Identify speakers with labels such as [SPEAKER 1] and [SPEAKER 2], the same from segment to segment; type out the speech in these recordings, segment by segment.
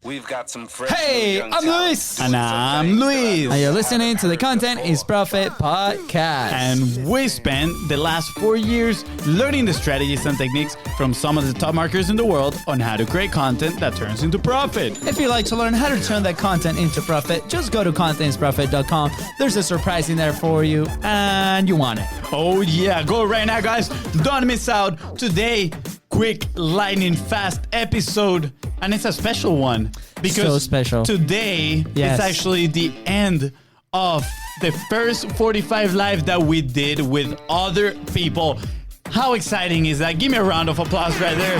[SPEAKER 1] We've got some fresh
[SPEAKER 2] Hey,
[SPEAKER 1] young
[SPEAKER 2] I'm
[SPEAKER 1] talent
[SPEAKER 2] Luis.
[SPEAKER 1] doing
[SPEAKER 3] And
[SPEAKER 1] some
[SPEAKER 3] I'm
[SPEAKER 1] things that I
[SPEAKER 3] Luis.
[SPEAKER 1] don't
[SPEAKER 2] And you're
[SPEAKER 1] have
[SPEAKER 2] listening to the
[SPEAKER 1] heard
[SPEAKER 2] Content is
[SPEAKER 1] before.
[SPEAKER 2] Profit podcast.
[SPEAKER 3] And we spent the last 4 years learning the strategies and techniques from some of the top marketers in the world on how to create content that turns into profit.
[SPEAKER 2] If you'd like to learn how to turn that content into profit, just go to contentisprofit.com. There's a surprise in there for you, and you want it.
[SPEAKER 3] Oh yeah, go right now, guys. Don't miss out. Today, quick, lightning fast episode. And it's a special one. Because
[SPEAKER 2] So special.
[SPEAKER 3] today
[SPEAKER 2] Yes.
[SPEAKER 3] is actually the end of the first 45 live that we did with other people. How exciting is that? Give me a round of applause right there.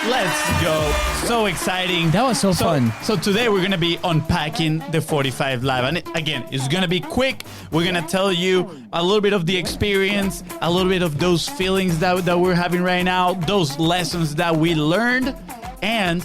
[SPEAKER 3] Let's go. So exciting.
[SPEAKER 2] That was so fun.
[SPEAKER 3] So today we're going to be unpacking the 45 live. And again, it's going to be quick. We're going to tell you a little bit of the experience, a little bit of those feelings that we're having right now, those lessons that we learned, and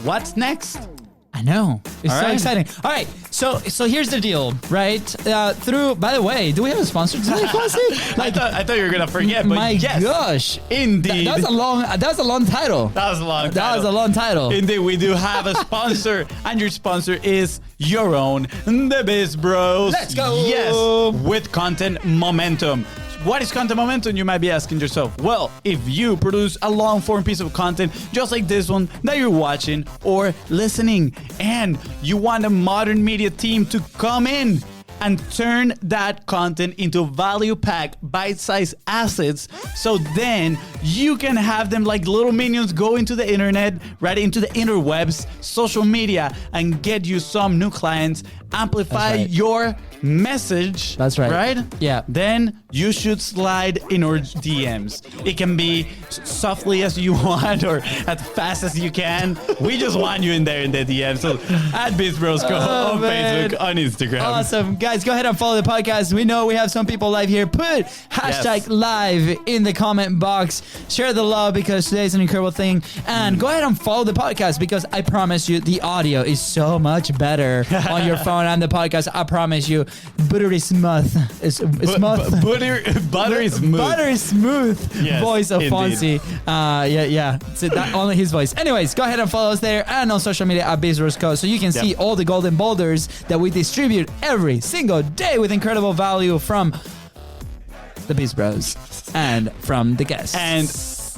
[SPEAKER 3] what's next.
[SPEAKER 2] I know. It's
[SPEAKER 3] All
[SPEAKER 2] so
[SPEAKER 3] right.
[SPEAKER 2] exciting. All right. So here's the deal, right? By the way, do we have a sponsor today, Quasi?
[SPEAKER 3] I thought you were going to forget, but
[SPEAKER 2] My
[SPEAKER 3] yes.
[SPEAKER 2] gosh.
[SPEAKER 3] Indeed.
[SPEAKER 2] That was a long title.
[SPEAKER 3] That was a long
[SPEAKER 2] That was a
[SPEAKER 3] title.
[SPEAKER 2] long title.
[SPEAKER 3] Indeed, we do have a sponsor, and your sponsor is your own, the BIZBROS.
[SPEAKER 2] Let's go.
[SPEAKER 3] Yes, with content momentum. What is content momentum, you might be asking yourself? Well, if you produce a long form piece of content just like this one that you're watching or listening, and you want a modern media team to come in and turn that content into value-packed, bite-sized assets, so then you can have them like little minions go into the internet, right into the interwebs, social media, and get you some new clients, amplify
[SPEAKER 2] That's right.
[SPEAKER 3] your message.
[SPEAKER 2] That's right.
[SPEAKER 3] Right?
[SPEAKER 2] Yeah.
[SPEAKER 3] Then you should slide in our DMs. It can be softly as you want or as fast as you can. We just want you in there in the DMs. So at BIZBROS on
[SPEAKER 2] man.
[SPEAKER 3] Facebook, on Instagram.
[SPEAKER 2] Awesome. Guys, go ahead and follow the podcast. We know we have some people live here. Put hashtag
[SPEAKER 3] Yes.
[SPEAKER 2] live in the comment box. Share the love because today's an incredible thing. And go ahead and follow the podcast because I promise you the audio is so much better on your phone and the podcast. I promise you. Buttery smooth. Smooth.
[SPEAKER 3] Buttery smooth.
[SPEAKER 2] Buttery smooth
[SPEAKER 3] Yes,
[SPEAKER 2] voice of
[SPEAKER 3] indeed.
[SPEAKER 2] Fonzie. Yeah. So that, only his voice. Anyways, go ahead and follow us there and on social media at BIZBROS Co. So you can see all the golden boulders that we distribute every single day with incredible value from the BIZBROS and from the guests.
[SPEAKER 3] And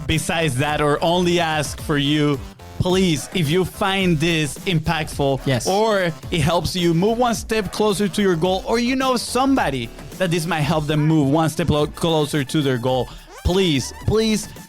[SPEAKER 3] besides that, or only ask for you, please, if you find this impactful,
[SPEAKER 2] Yes.
[SPEAKER 3] or it helps you move one step closer to your goal, or you know somebody that this might help them move one step closer to their goal, please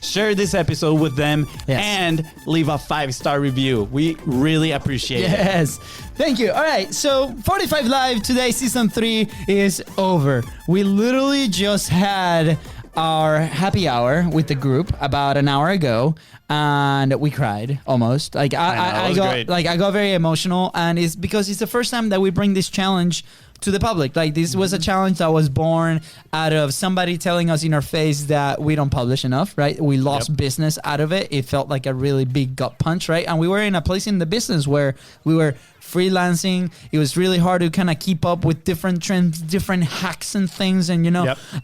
[SPEAKER 3] share this episode with them.
[SPEAKER 2] Yes.
[SPEAKER 3] And leave a 5-star review. We really appreciate it.
[SPEAKER 2] Yes. Thank you. All right. So 45 Live today, season 3 is over. We literally just had our happy hour with the group about an hour ago, and we cried almost. Like I
[SPEAKER 3] was
[SPEAKER 2] got
[SPEAKER 3] great.
[SPEAKER 2] like I got very emotional, and it's because it's the first time that we bring this challenge to the public. Like this was a challenge that was born out of somebody telling us in our face that we don't publish enough, right? We lost business out of it. It felt like a really big gut punch, right? And we were in a place in the business where we were freelancing. It was really hard to kind of keep up with different trends, different hacks and things, and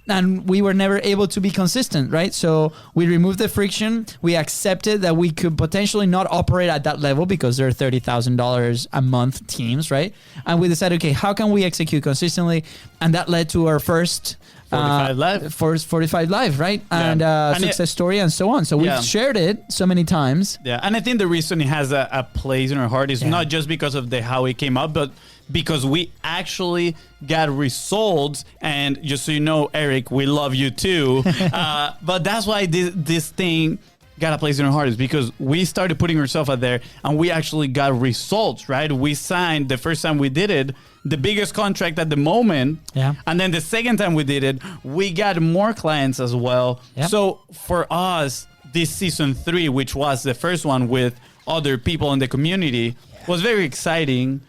[SPEAKER 2] and we were never able to be consistent, right? So we removed the friction. We accepted that we could potentially not operate at that level because they're $30,000 a month teams, right? And we decided, okay, how can we execute consistently? And that led to our first
[SPEAKER 3] 45 Live.
[SPEAKER 2] 45 Live, right?
[SPEAKER 3] Yeah.
[SPEAKER 2] And
[SPEAKER 3] And
[SPEAKER 2] success story and so on. So we've
[SPEAKER 3] Yeah.
[SPEAKER 2] shared it so many times.
[SPEAKER 3] Yeah, and I think the reason it has a place in our heart is not just because of how it came up, but because we actually got results. And just so you know, Eric, we love you too. But that's why this thing got a place in our heart, is because we started putting ourselves out there and we actually got results, right? We signed the first time we did it, the biggest contract at the moment.
[SPEAKER 2] Yeah.
[SPEAKER 3] And then the second time we did it, we got more clients as well.
[SPEAKER 2] Yeah.
[SPEAKER 3] So for us, this season 3, which was the first one with other people in the community, was very exciting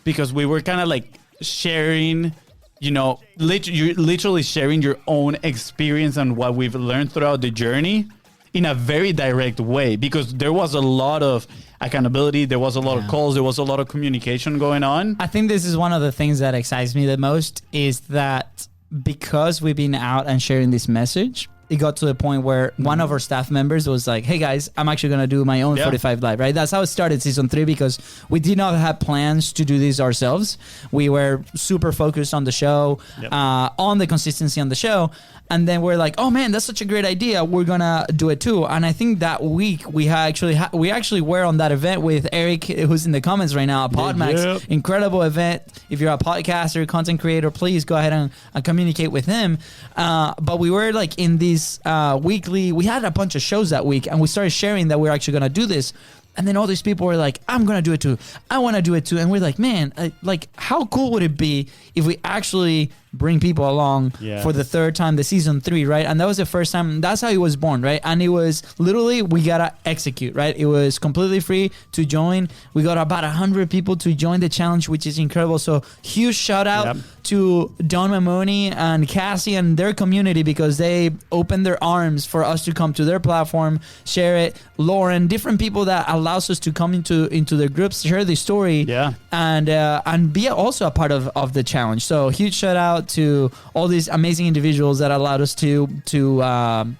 [SPEAKER 3] because we were kind of like sharing, you're literally sharing your own experience and what we've learned throughout the journey in a very direct way, because there was a lot of accountability, there was a lot of calls, there was a lot of communication going on.
[SPEAKER 2] I think this is one of the things that excites me the most, is that because we've been out and sharing this message, it got to the point where one of our staff members was like, hey guys, I'm actually going to do my own 45 Live, right? That's how it started season 3, because we did not have plans to do this ourselves. We were super focused on the show, on the consistency on the show. And then we're like, oh man, that's such a great idea. We're going to do it too. And I think that week we actually were on that event with Eric, who's in the comments right now, Podmax. Incredible event. If you're a podcaster, content creator, please go ahead and communicate with him. But we were like in these weekly, we had a bunch of shows that week, and we started sharing that we're actually going to do this. And then all these people were like, I'm going to do it too. I want to do it too. And we're like, man, like how cool would it be if we actually bring people along for the third time, the season 3, right? And that was the first time. That's how it was born, right? And it was literally, we got to execute, right? It was completely free to join. We got about 100 people to join the challenge, which is incredible. So huge shout out to Don Mamoni and Cassie and their community, because they opened their arms for us to come to their platform, share it. Lauren, different people that allows us to come into their groups, share the story, and be also a part of the challenge. So huge shout out to all these amazing individuals that allowed us to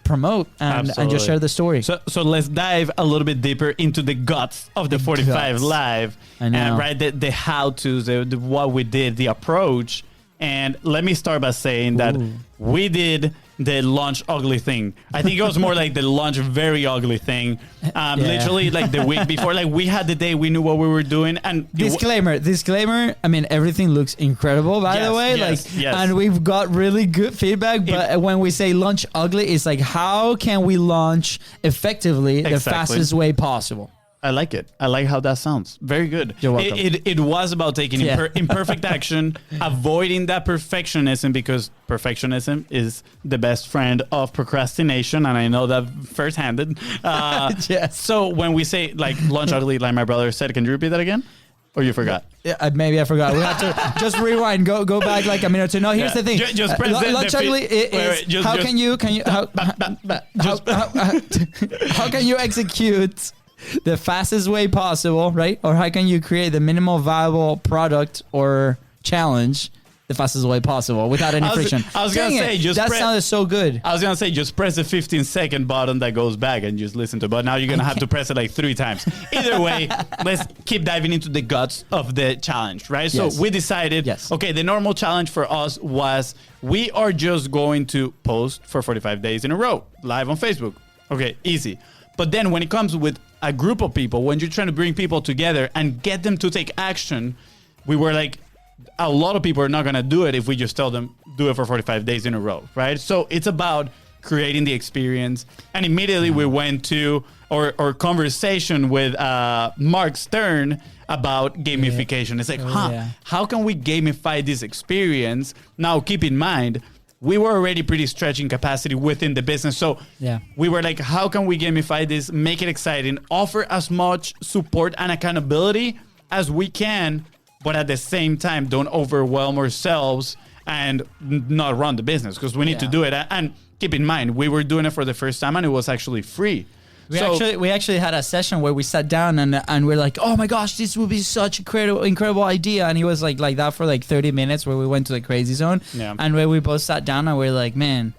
[SPEAKER 2] promote and just share the story.
[SPEAKER 3] So let's dive a little bit deeper into the guts of the 45 Live, and right, the how-tos, the what we did, the approach. And let me start by saying that we did the launch ugly thing. I think it was more like the launch very ugly thing. Literally like the week before, like we had the day, we knew what we were doing. And
[SPEAKER 2] disclaimer. I mean, everything looks incredible, by the way. And we've got really good feedback. But when we say launch ugly, it's like, how can we launch effectively the fastest way possible?
[SPEAKER 3] I like it. I like how that sounds. Very good.
[SPEAKER 2] You're welcome.
[SPEAKER 3] It was about taking imperfect action, avoiding that perfectionism, because perfectionism is the best friend of procrastination, and I know that firsthand. So when we say like launch ugly, like my brother said, can you repeat that again? Or you forgot?
[SPEAKER 2] Yeah, maybe I forgot. We have to just rewind. Go back like a minute or two. No, here's the thing.
[SPEAKER 3] Just press
[SPEAKER 2] launch ugly is how can you execute the fastest way possible, right? Or how can you create the minimal viable product or challenge the fastest way possible without any friction?
[SPEAKER 3] I was going to say,
[SPEAKER 2] that sounded so good.
[SPEAKER 3] I was going to say, just press the 15-second button that goes back and just listen to it. But now you're going to have to press it like 3 times. Either way, let's keep diving into the guts of the challenge, right? So we decided, okay, the normal challenge for us was we are just going to post for 45 days in a row, live on Facebook. Okay, easy. But then when it comes with a group of people, when you're trying to bring people together and get them to take action, we were like, a lot of people are not going to do it if we just tell them, do it for 45 days in a row, right? So it's about creating the experience. And immediately we went to our conversation with Mark Stern about gamification. It's like, how can we gamify this experience? Now, keep in mind, we were already pretty stretching capacity within the business. So we were like, how can we gamify this, make it exciting, offer as much support and accountability as we can, but at the same time, don't overwhelm ourselves and not run the business, because we need to do it. And keep in mind, we were doing it for the first time and it was actually free.
[SPEAKER 2] We actually had a session where we sat down and we're like, oh my gosh, this would be such a incredible idea. And he was like that for like 30 minutes where we went to the crazy zone. And where we both sat down and we're like, man,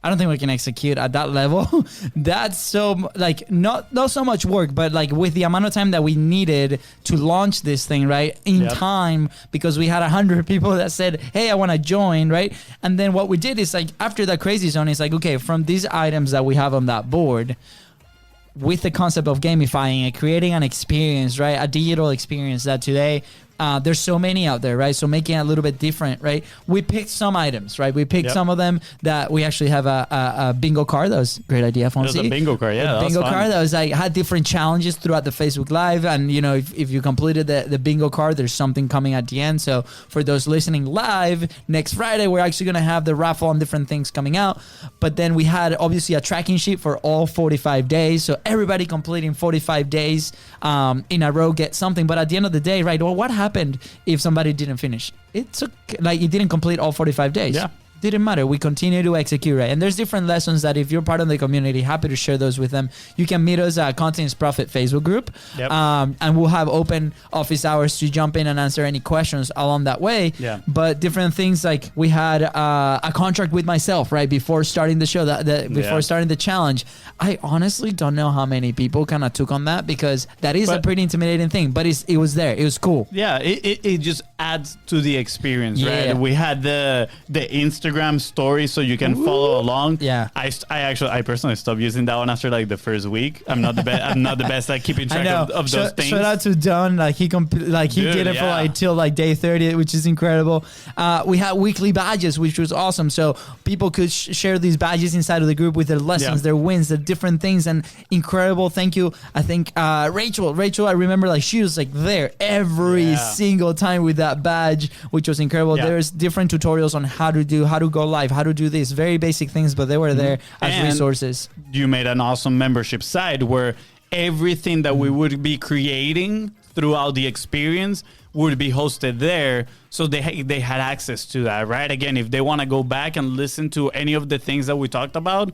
[SPEAKER 2] I don't think we can execute at that level. That's so like not so much work, but like with the amount of time that we needed to launch this thing, right, in time, because we had 100 people that said, hey, I want to join, right? And then what we did is like after that crazy zone, it's like, okay, from these items that we have on that board, with the concept of gamifying it, creating an experience, right? A digital experience that today, there's so many out there, right? So making it a little bit different, right? We picked some items, right? We picked some of them that we actually have a bingo card. That was a great idea, Fonzie.
[SPEAKER 3] It was a bingo card,
[SPEAKER 2] a bingo card that was like had different challenges throughout the Facebook Live, and you know, if you completed the bingo card, there's something coming at the end. So for those listening live, next Friday we're actually gonna have the raffle on different things coming out. But then we had obviously a tracking sheet for all 45 days, so everybody completing 45 days in a row get something. But at the end of the day, right? Well, what happened if somebody didn't finish? It took like it didn't complete all 45 days. didn't matter. We continue to execute, right? And there's different lessons that if you're part of the community, happy to share those with them. You can meet us at Content is Profit Facebook group.
[SPEAKER 3] Yep.
[SPEAKER 2] And we'll have open office hours to jump in and answer any questions along that way.
[SPEAKER 3] Yeah.
[SPEAKER 2] But different things, like we had a contract with myself, right? Before starting the show, before starting the challenge. I honestly don't know how many people kind of took on that, because that is a pretty intimidating thing, but it was there. It was cool.
[SPEAKER 3] Yeah, it just adds to the experience,
[SPEAKER 2] Yeah.
[SPEAKER 3] right? We had the Instagram story, so you can follow along.
[SPEAKER 2] Yeah.
[SPEAKER 3] I personally stopped using that one after like the first week. I'm not the best. I'm not the best at keeping track of those things.
[SPEAKER 2] Shout out to Don. Like he did it for like till like day 30, which is incredible. We had weekly badges, which was awesome. So people could share these badges inside of the group with their lessons, their wins, their different things, and incredible. Thank you. I think Rachel, I remember like she was like there every single time with that badge, which was incredible.
[SPEAKER 3] Yeah.
[SPEAKER 2] There's different tutorials on how to go live, how to do this, very basic things, but they were there as resources.
[SPEAKER 3] You made an awesome membership site where everything that we would be creating throughout the experience would be hosted there, so they had access to that, right? Again, if they want to go back and listen to any of the things that we talked about,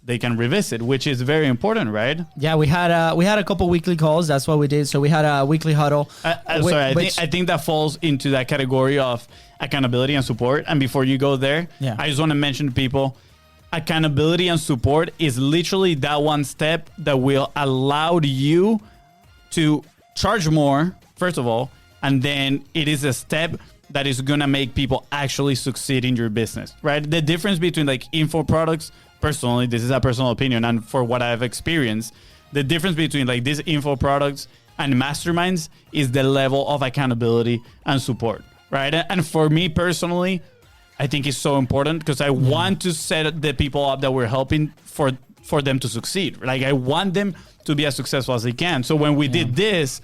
[SPEAKER 3] they can revisit, which is very important, right?
[SPEAKER 2] Yeah, we had a couple weekly calls. That's what we did. So we had a weekly huddle.
[SPEAKER 3] I think that falls into that category of accountability and support. And before you go there, I just want to mention to people, accountability and support is literally that one step that will allow you to charge more, first of all, and then it is a step that is going to make people actually succeed in your business, right? The difference between like info products, personally, this is a personal opinion, and for what I've experienced, the difference between like these info products and masterminds is the level of accountability and support, right? And for me personally, I think it's so important because I want to set the people up that we're helping for them to succeed. Like I want them to be as successful as they can. So when we did this,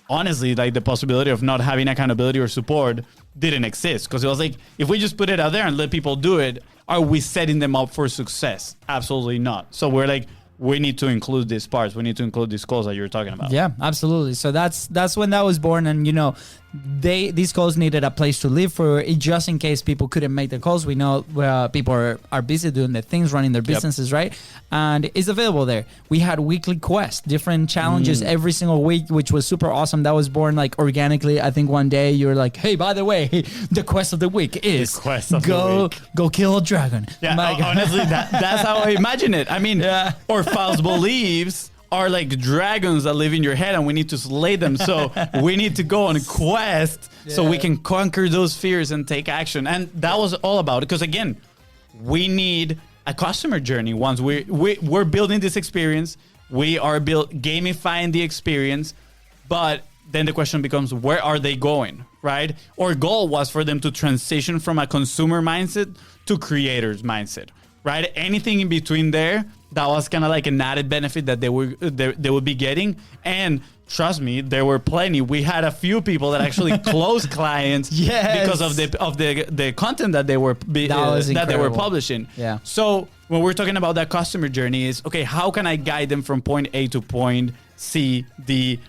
[SPEAKER 3] honestly, like the possibility of not having accountability or support didn't exist, because it was like, if we just put it out there and let people do it, are we setting them up for success? Absolutely not. So we're like, we need to include these parts. We need to include these calls that you're talking about.
[SPEAKER 2] Yeah, absolutely. So that's when that was born. And, you know, these calls needed a place to live for it, just in case people couldn't make the calls. We know people are busy doing their things, running their businesses, right? And it's available there. We had weekly quests, different challenges every single week, which was super awesome. That was born like organically. I think one day you were like, hey, by the way, the quest of the week is go kill a dragon.
[SPEAKER 3] Yeah, honestly, that's how I imagine it. I mean, or false beliefs are like dragons that live in your head and we need to slay them. So we need to go on a quest so we can conquer those fears and take action. And that was all about it. Because again, we need a customer journey. Once we're building this experience, we are gamifying the experience, but then the question becomes, where are they going, right? Our goal was for them to transition from a consumer mindset to creator's mindset, right? Anything in between there, that was kind of like an added benefit that they would be getting. And trust me, there were plenty. We had a few people that actually closed clients because of the content that they were publishing.
[SPEAKER 2] Yeah.
[SPEAKER 3] So when we're talking about that customer journey, is okay, how can I guide them from point A to point C,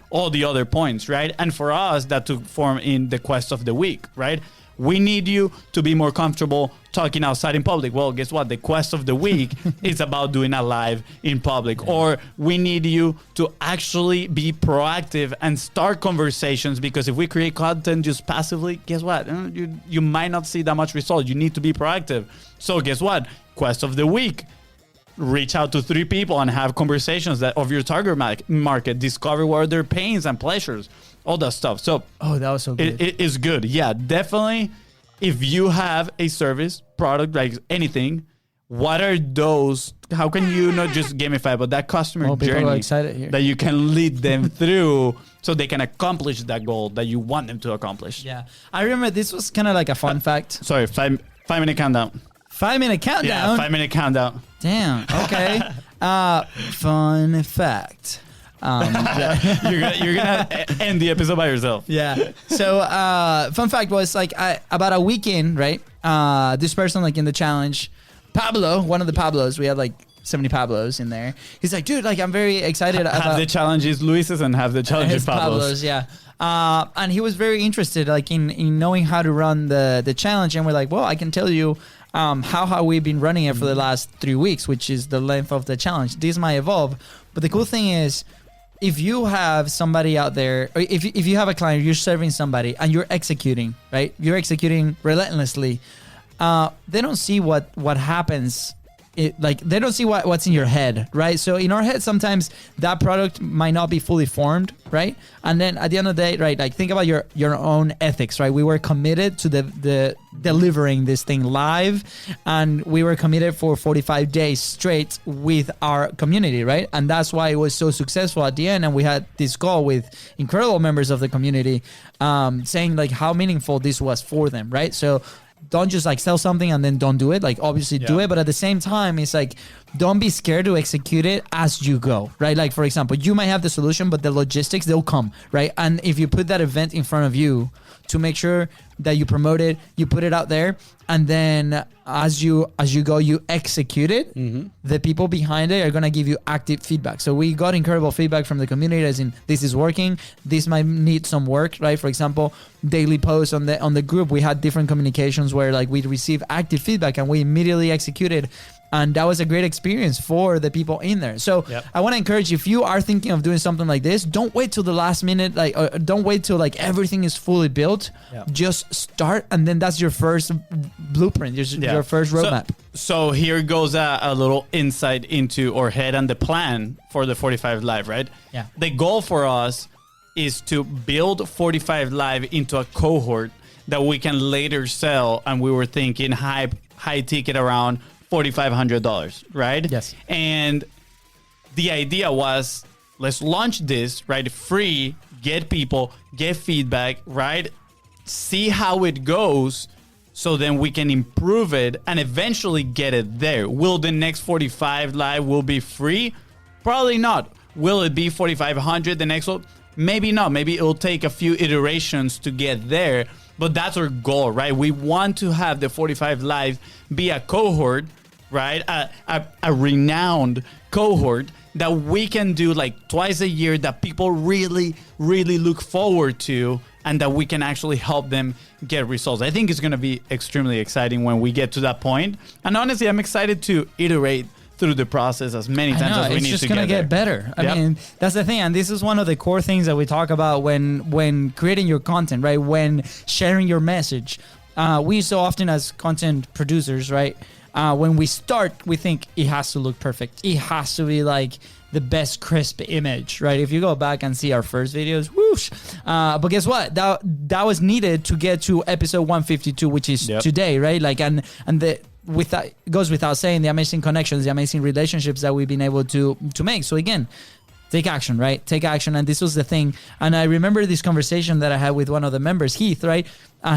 [SPEAKER 3] all the other points, right? And for us, that took form in the quest of the week, right? We need you to be more comfortable talking outside in public. Well, guess what? The quest of the week is about doing a live in public. Or we need you to actually be proactive and start conversations, because if we create content just passively, guess what? You might not see that much result. You need to be proactive. So guess what? Quest of the week. Reach out to 3 people and have conversations of your target market. Discover what are their pains and pleasures. All that stuff. So,
[SPEAKER 2] that was so good.
[SPEAKER 3] It is good. Yeah, definitely. If you have a service, product, like anything, what are those? How can you not just gamify, but that customer journey that you can lead them through so they can accomplish that goal that you want them to accomplish?
[SPEAKER 2] Yeah. I remember this was kind of like a fun fact.
[SPEAKER 3] Sorry, 5-minute countdown.
[SPEAKER 2] 5-minute countdown?
[SPEAKER 3] Yeah, 5-minute countdown.
[SPEAKER 2] Damn. Okay. Fun fact.
[SPEAKER 3] You're gonna end the episode by yourself.
[SPEAKER 2] Yeah. So fun fact was like about a weekend, right? This person like in the challenge, Pablo, one of the Pablos, we had like 70 Pablos in there. He's like, dude, like I'm very excited about
[SPEAKER 3] have the challenges Luis's and have the challenges Pablos.
[SPEAKER 2] Yeah. And he was very interested like in knowing how to run the challenge, and we're like, well, I can tell you how have we been running it for the last 3 weeks, which is the length of the challenge. This might evolve, but the cool thing is, if you have somebody out there, or if you have a client, you're serving somebody and you're executing, right? You're executing relentlessly. They don't see what happens. They don't see what's in your head, right? So in our head, sometimes that product might not be fully formed, right? And then at the end of the day, right, like think about your own ethics, right? We were committed to the delivering this thing live, and we were committed for 45 days straight with our community, right? And that's why it was so successful at the end. And we had this call with incredible members of the community, saying like how meaningful this was for them, right? So don't just like sell something and then don't do it. Like obviously do it, but at the same time, it's like, don't be scared to execute it as you go, right? Like for example, you might have the solution, but the logistics, they'll come, right? And if you put that event in front of you to make sure that you promote it, you put it out there, and then as you go, you execute it, the people behind it are going to give you active feedback. So we got incredible feedback from the community as in, this is working, this might need some work, right? For example, daily posts on the group, we had different communications where like we'd receive active feedback and we immediately executed. And that was a great experience for the people in there. So I want to encourage you, if you are thinking of doing something like this, don't wait till the last minute. Like, don't wait till like everything is fully built. Just start, and then that's your first blueprint, your first roadmap.
[SPEAKER 3] So here goes a little insight into our head and the plan for the 45 Live, right?
[SPEAKER 2] Yeah.
[SPEAKER 3] The goal for us is to build 45 Live into a cohort that we can later sell. And we were thinking high ticket around $4,500, right?
[SPEAKER 2] Yes.
[SPEAKER 3] And the idea was, let's launch this, right? Free, get people, get feedback, right? See how it goes, so then we can improve it and eventually get it there. Will the next 45 Live will be free? Probably not. Will it be 4,500 the next one? Maybe not. Maybe it'll take a few iterations to get there, but that's our goal, right? We want to have the 45 Live be a cohort, right? A renowned cohort that we can do like twice a year, that people really, really look forward to, and that we can actually help them get results. I think it's going to be extremely exciting when we get to that point. And honestly, I'm excited to iterate through the process as many times as we need to get there.
[SPEAKER 2] It's just going to get better. I mean, that's the thing. And this is one of the core things that we talk about when creating your content, right? When sharing your message. We so often as content producers, right? When we start, we think it has to look perfect. It has to be like the best crisp image, right? If you go back and see our first videos, whoosh. But guess what? That was needed to get to episode 152, which is today, right? Like, and it goes without saying, the amazing connections, the amazing relationships that we've been able to make. So again, take action, right? Take action. And this was the thing. And I remember this conversation that I had with one of the members, Heath, right?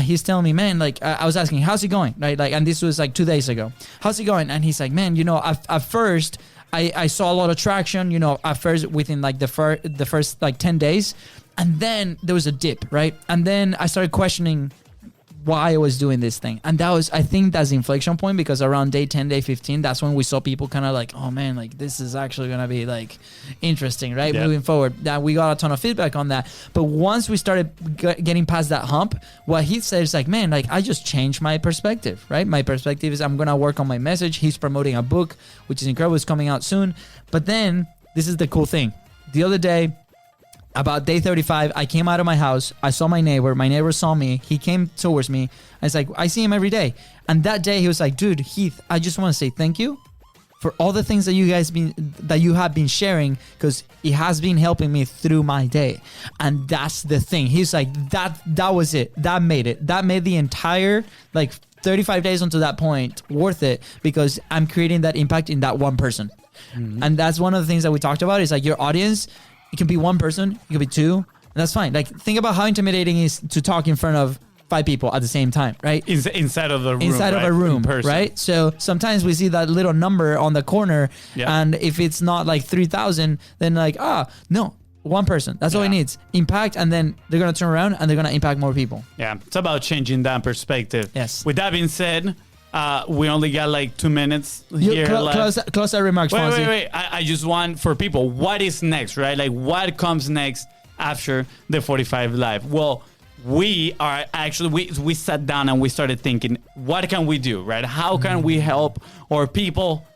[SPEAKER 2] He's telling me, man, like, I was asking, how's it going? Right? Like, and this was like 2 days ago. How's it going? And he's like, man, you know, at first I saw a lot of traction, you know, at first within like the first like 10 days. And then there was a dip, right? And then I started questioning why I was doing this thing. And that was, I think that's the inflection point, because around day 10, day 15, that's when we saw people kind of like, oh man, like this is actually going to be like interesting, right? Moving forward. That we got a ton of feedback on that. But once we started getting past that hump, what he said is like, man, like I just changed my perspective, right? My perspective is I'm going to work on my message. He's promoting a book, which is incredible. It's coming out soon. But then this is the cool thing. The other day, about day 35, I came out of my house. I saw my neighbor saw me. He came towards me. I was like, I see him every day. And that day he was like, dude, Heath, I just want to say thank you for all the things that you have been sharing, because it has been helping me through my day. And that's the thing. He's like, that was it. That made it. That made the entire like 35 days until that point worth it, because I'm creating that impact in that one person. And that's one of the things that we talked about, is like your audience. It can be one person, it could be two, and that's fine. Like, think about how intimidating it is to talk in front of 5 people at the same time, right?
[SPEAKER 3] Inside of the room.
[SPEAKER 2] Inside of a room, right? So sometimes we see that little number on the corner, and if it's not like 3,000, then like, no, one person. That's all it needs. Impact, and then they're going to turn around and they're going to impact more people. Yeah,
[SPEAKER 3] it's about changing that perspective.
[SPEAKER 2] Yes.
[SPEAKER 3] With that being said, we only got like 2 minutes here left.
[SPEAKER 2] Close our remarks, Fonzie.
[SPEAKER 3] Wait. I just want for people, what is next, right? Like, what comes next after the 45 Live? Well, we are actually, we sat down and we started thinking, what can we do, right? How can we help our people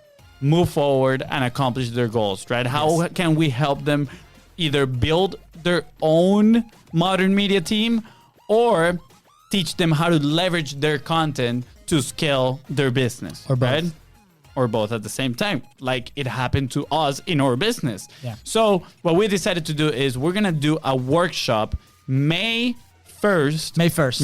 [SPEAKER 3] move forward and accomplish their goals, right? How can we help them either build their own modern media team or teach them how to leverage their content to scale their business,
[SPEAKER 2] Or both.
[SPEAKER 3] right? Or both at the same time, like it happened to us in our business.
[SPEAKER 2] Yeah.
[SPEAKER 3] So what we decided to do is we're gonna do a workshop May 1st.
[SPEAKER 2] May 1st.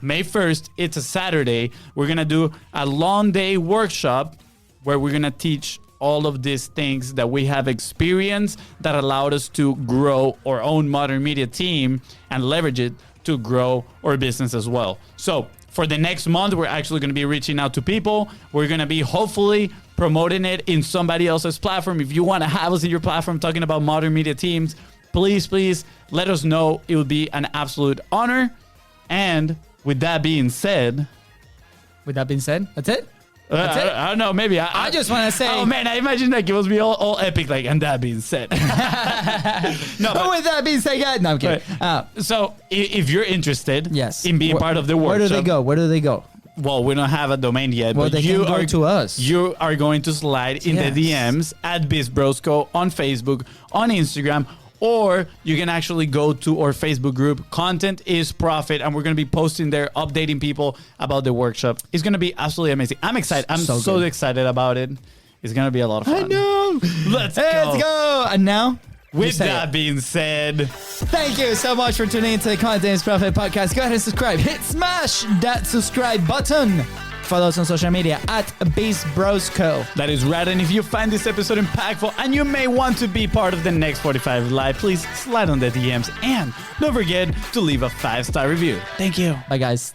[SPEAKER 3] May 1st. It's a Saturday. We're gonna do a long day workshop where we're gonna teach all of these things that we have experienced that allowed us to grow our own modern media team and leverage it to grow our business as well. So for the next month, we're actually going to be reaching out to people. We're going to be hopefully promoting it in somebody else's platform. If you want to have us in your platform talking about modern media teams, please let us know. It would be an absolute honor. And with that being said,
[SPEAKER 2] that's it. That's it.
[SPEAKER 3] I don't know. Maybe
[SPEAKER 2] I just want to say.
[SPEAKER 3] Oh man, I imagine that it was be all epic. Like, and that being said, no.
[SPEAKER 2] But with that being said, guys, no, I'm kidding.
[SPEAKER 3] So if you're interested,
[SPEAKER 2] Yes.
[SPEAKER 3] in being part of the workshop,
[SPEAKER 2] Where do they go?
[SPEAKER 3] Well, we don't have a domain yet,
[SPEAKER 2] Well,
[SPEAKER 3] but
[SPEAKER 2] they
[SPEAKER 3] you
[SPEAKER 2] can go
[SPEAKER 3] are
[SPEAKER 2] to us.
[SPEAKER 3] You are going to slide in the
[SPEAKER 2] Yes.
[SPEAKER 3] DMs at BIZBROSCO on Facebook, on Instagram, or you can actually go to our Facebook group, Content is Profit, and we're going to be posting there, updating people about the workshop. It's going to be absolutely amazing. I'm excited. I'm so excited about it. It's going to be a lot of fun.
[SPEAKER 2] I know.
[SPEAKER 3] Let's
[SPEAKER 2] go. And now,
[SPEAKER 3] with that being said,
[SPEAKER 2] thank you so much for tuning into the Content is Profit podcast. Go ahead and subscribe. Smash that subscribe button. Follow us on social media at BIZBROSCO.
[SPEAKER 3] that is right. And if you find this episode impactful and you may want to be part of the next 45 Live, please slide on the DMs and don't forget to leave a 5-star review. Thank you.
[SPEAKER 2] Bye, guys.